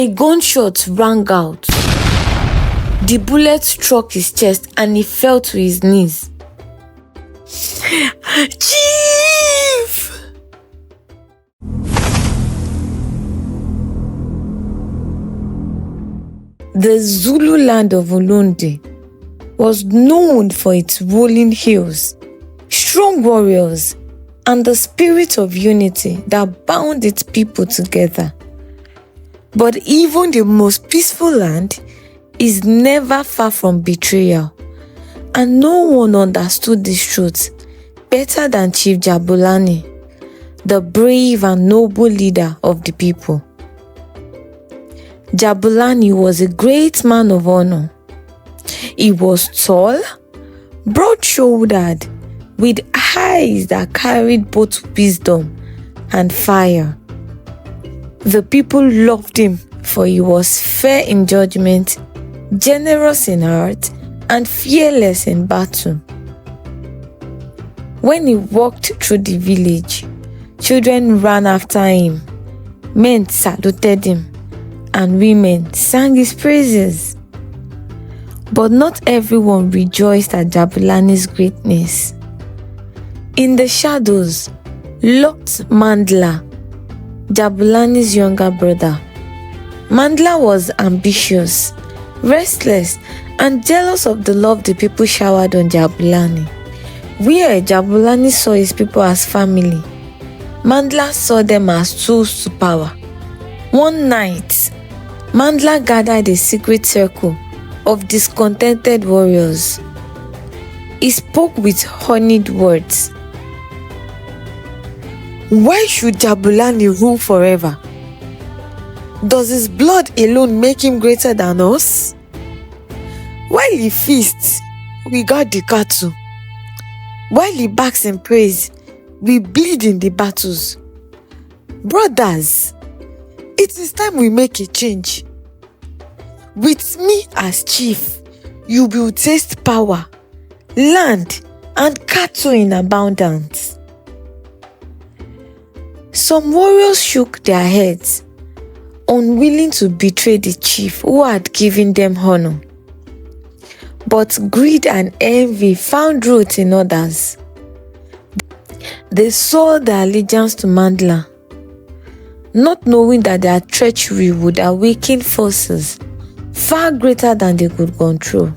A gunshot rang out. The bullet struck his chest and he fell to his knees. Chief! The Zulu land of Ulundi was known for its rolling hills, strong warriors, and the spirit of unity that bound its people together. But even the most peaceful land is never far from betrayal, and no one understood this truth better than Chief Jabulani, the brave and noble leader of the people. Jabulani was a great man of honor. He was tall, broad-shouldered, with eyes that carried both wisdom and fire. The people loved him for he was fair in judgment, generous in heart, and fearless in battle. When he walked through the village, children ran after him, men saluted him, and women sang his praises. But not everyone rejoiced at Jabulani's greatness. In the shadows lurked Mandla, Jabulani's younger brother. Mandla was ambitious, restless, and jealous of the love the people showered on Jabulani. Where Jabulani saw his people as family, Mandla saw them as tools to power. One night, Mandla gathered a secret circle of discontented warriors. He spoke with honeyed words. Why should Jabulani rule forever? Does his blood alone make him greater than us? While he feasts, we guard the cattle. While he barks in praise, we bleed in the battles. Brothers, it is time we make a change. With me as chief, you will taste power, land, and cattle in abundance. Some warriors shook their heads, unwilling to betray the chief who had given them honor. But greed and envy found root in others. They sold their allegiance to Mandla, not knowing that their treachery would awaken forces far greater than they could control.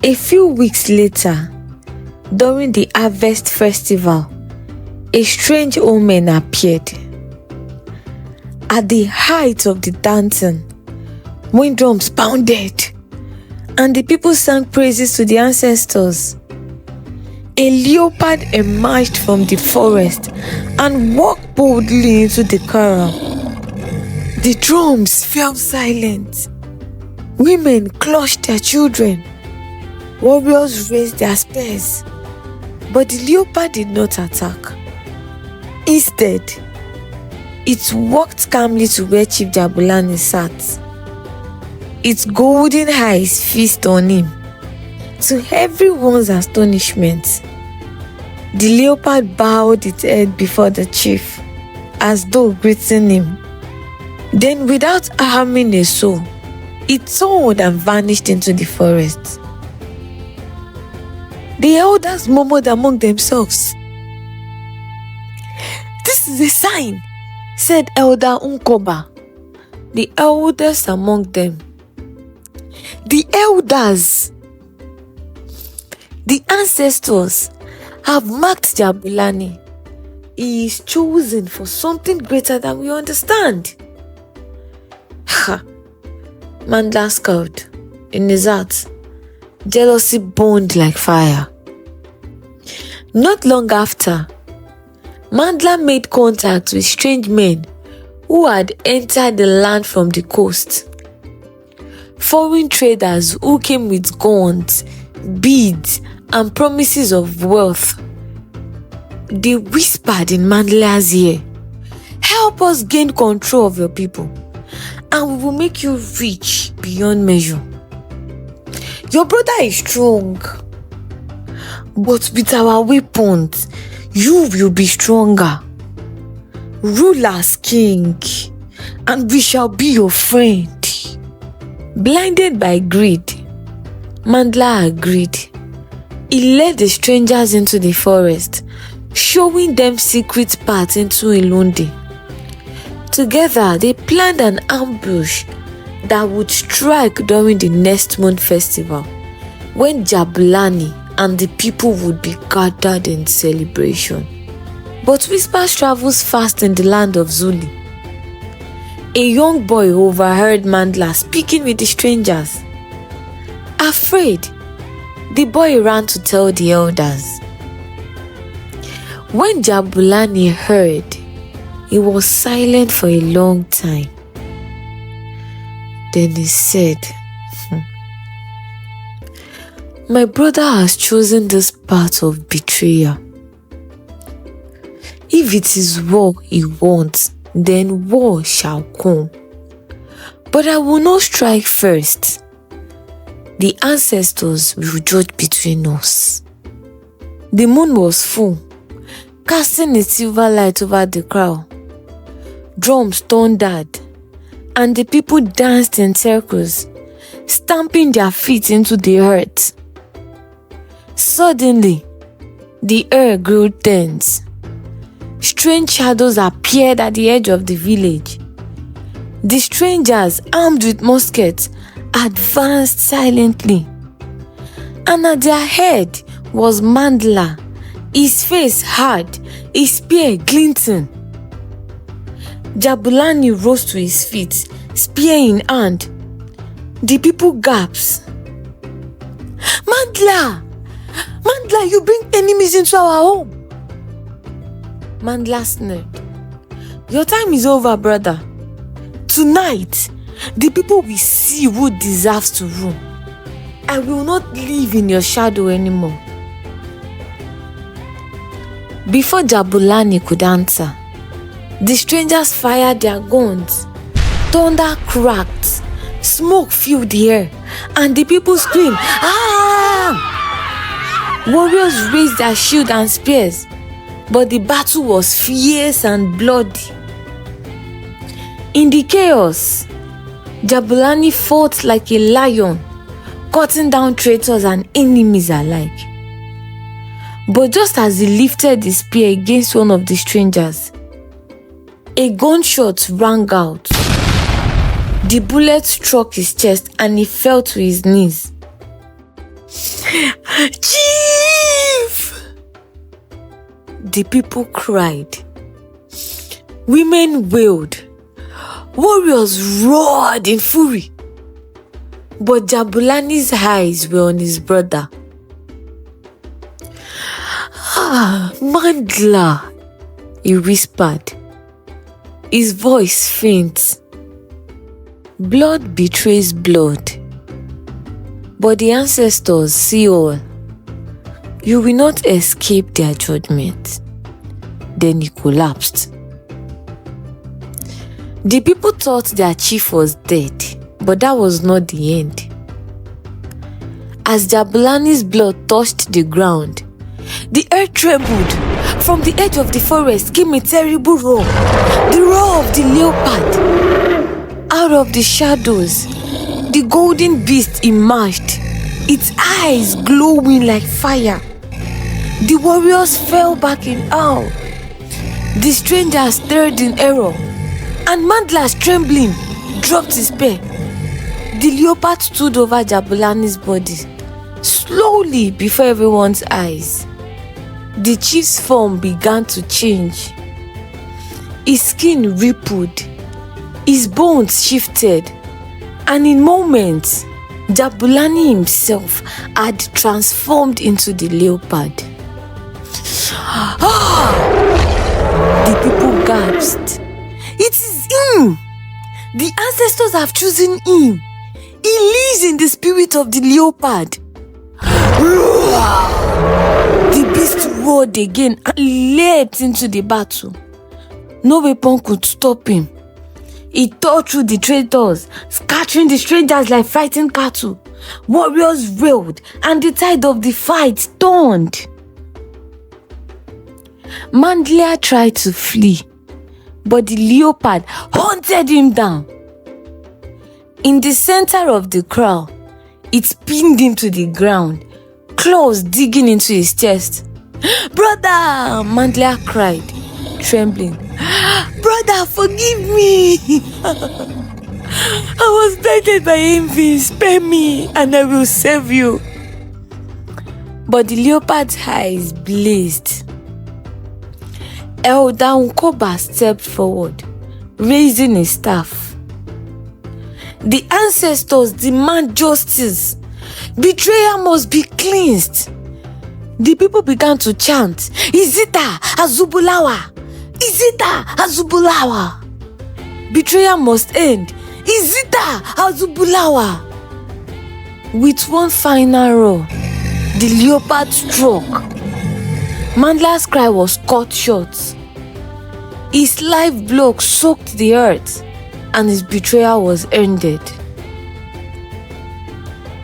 A few weeks later, during the harvest festival, a strange omen appeared. At the height of the dancing, when drums pounded and the people sang praises to the ancestors, a leopard emerged from the forest and walked boldly into the corral. The drums fell silent. Women clutched their children. Warriors raised their spears. But the leopard did not attack. Instead, it walked calmly to where Chief Jabulani sat. Its golden eyes feasted on him. To everyone's astonishment, the leopard bowed its head before the chief, as though greeting him. Then, without harming a soul, it turned and vanished into the forest. The elders murmured among themselves. "This is a sign," said Elder Unkoba, the eldest among them. The elders, the ancestors, have marked Jabulani. He is chosen for something greater than we understand. Ha! Mandla scowled. In his heart, jealousy burned like fire. Not long after, Mandla made contact with strange men who had entered the land from the coast. Foreign traders who came with guns, beads, and promises of wealth. They whispered in Mandla's ear, "Help us gain control of your people, and we will make you rich beyond measure. Your brother is strong, but with our weapons, you will be stronger. Rule as king, and we shall be your friend." Blinded by greed, Mandla agreed. He led the strangers into the forest, showing them secret paths into Ilundi. Together, they planned an ambush that would strike during the next moon festival, when Jabulani and the people would be gathered in celebration. But whispers travels fast in the land of Zulu. A young boy overheard Mandla speaking with the strangers. Afraid, the boy ran to tell the elders. When Jabulani heard, he was silent for a long time. Then he said, "My brother has chosen this path of betrayal. If it is war he wants, then war shall come. But I will not strike first. The ancestors will judge between us." The moon was full, casting its silver light over the crowd. Drums thundered, and the people danced in circles, stamping their feet into the earth. Suddenly, the air grew tense. Strange shadows appeared at the edge of the village. The strangers, armed with muskets, advanced silently. And at their head was Mandla, his face hard, his spear glinting. Jabulani rose to his feet, spear in hand. The people gasped. "Mandla! Mandla, you bring enemies into our home!" Mandla sneered. "Your time is over, brother. Tonight, the people will see who deserves to rule. I will not live in your shadow anymore." Before Jabulani could answer, the strangers fired their guns. Thunder cracked, smoke filled the air, and the people screamed, "Ah!" Warriors raised their shields and spears, but the battle was fierce and bloody. In the chaos, Jabulani fought like a lion, cutting down traitors and enemies alike. But just as he lifted his spear against one of the strangers, a gunshot rang out. The bullet struck his chest and he fell to his knees. "Chief!" The people cried. Women wailed. Warriors roared in fury. But Jabulani's eyes were on his brother. "Mandla," he whispered, his voice faint. "Blood betrays blood, but the ancestors see all. You will not escape their judgment." Then he collapsed. The people thought their chief was dead, but that was not the end. As Jabulani's blood touched the ground, the earth trembled. From the edge of the forest came a terrible roar, the roar of the leopard. Out of the shadows, the golden beast emerged, its eyes glowing like fire. The warriors fell back in awe. The strangers stared in error, and Mandla, trembling, dropped his spear. The leopard stood over Jabulani's body, slowly before everyone's eyes. The chief's form began to change. His skin rippled, his bones shifted, and in moments, Jabulani himself had transformed into the leopard. The people gasped. "It is him! The ancestors have chosen him. He lives in the spirit of the leopard." The beast roared again and leapt into the battle. No weapon could stop him. He tore through the traitors, scattering the strangers like frightened cattle. Warriors wailed, and the tide of the fight turned. Mandla tried to flee, but the leopard hunted him down. In the center of the kraal, it pinned him to the ground, claws digging into his chest. "Brother!" Mandla cried, trembling. "Brother, forgive me! I was blinded by envy. Spare me and I will serve you." But the leopard's eyes blazed. Elder Nkoba stepped forward, raising his staff. "The ancestors demand justice. Betrayal must be cleansed." The people began to chant, "Izita Azubulawa! Izita Azubulawa! Betrayal must end. Izita Azubulawa!" With one final roar, the leopard struck. Mandla's cry was cut short. His life blood soaked the earth, and his betrayal was ended.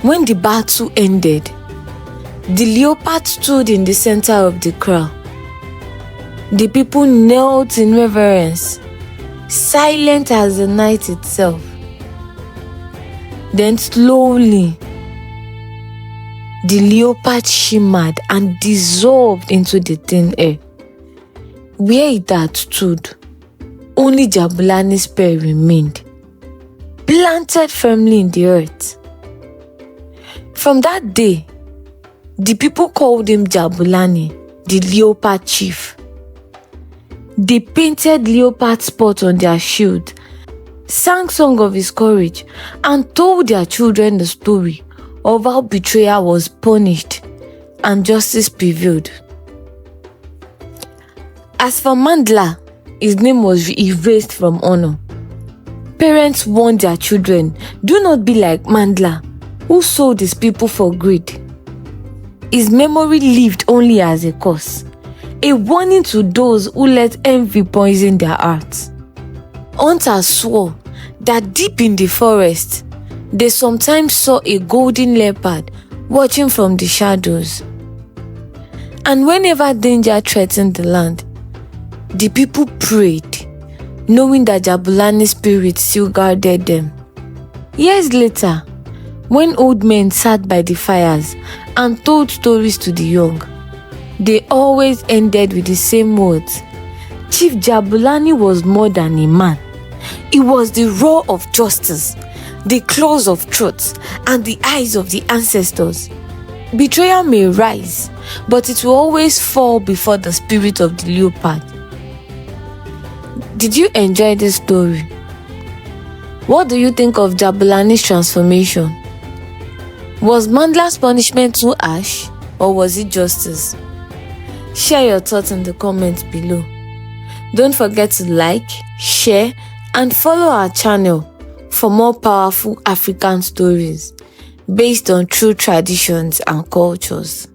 When the battle ended, the leopard stood in the center of the kraal. The people knelt in reverence, silent as the night itself. Then slowly, the leopard shimmered and dissolved into the thin air. Where it had stood, only Jabulani's spear remained, planted firmly in the earth. From that day, the people called him Jabulani, the leopard chief. They painted leopard spots on their shield, sang song of his courage, and told their children the story of how betrayal was punished and justice prevailed. As for Mandla, his name was erased from honor. Parents warned their children, "Do not be like Mandla, who sold his people for greed." His memory lived only as a curse, a warning to those who let envy poison their hearts. Hunters swore that deep in the forest, they sometimes saw a golden leopard watching from the shadows. And whenever danger threatened the land, the people prayed, knowing that Jabulani's spirit still guarded them. Years later, when old men sat by the fires and told stories to the young, they always ended with the same words: Chief Jabulani was more than a man. He was the roar of justice, the claws of truth, and the eyes of the ancestors. Betrayal may rise, but it will always fall before the spirit of the leopard. Did you enjoy this story? What do you think of Jabulani's transformation? Was Mandla's punishment too harsh, or was it justice? Share your thoughts in the comments below. Don't forget to like, share, and follow our channel for more powerful African stories based on true traditions and cultures.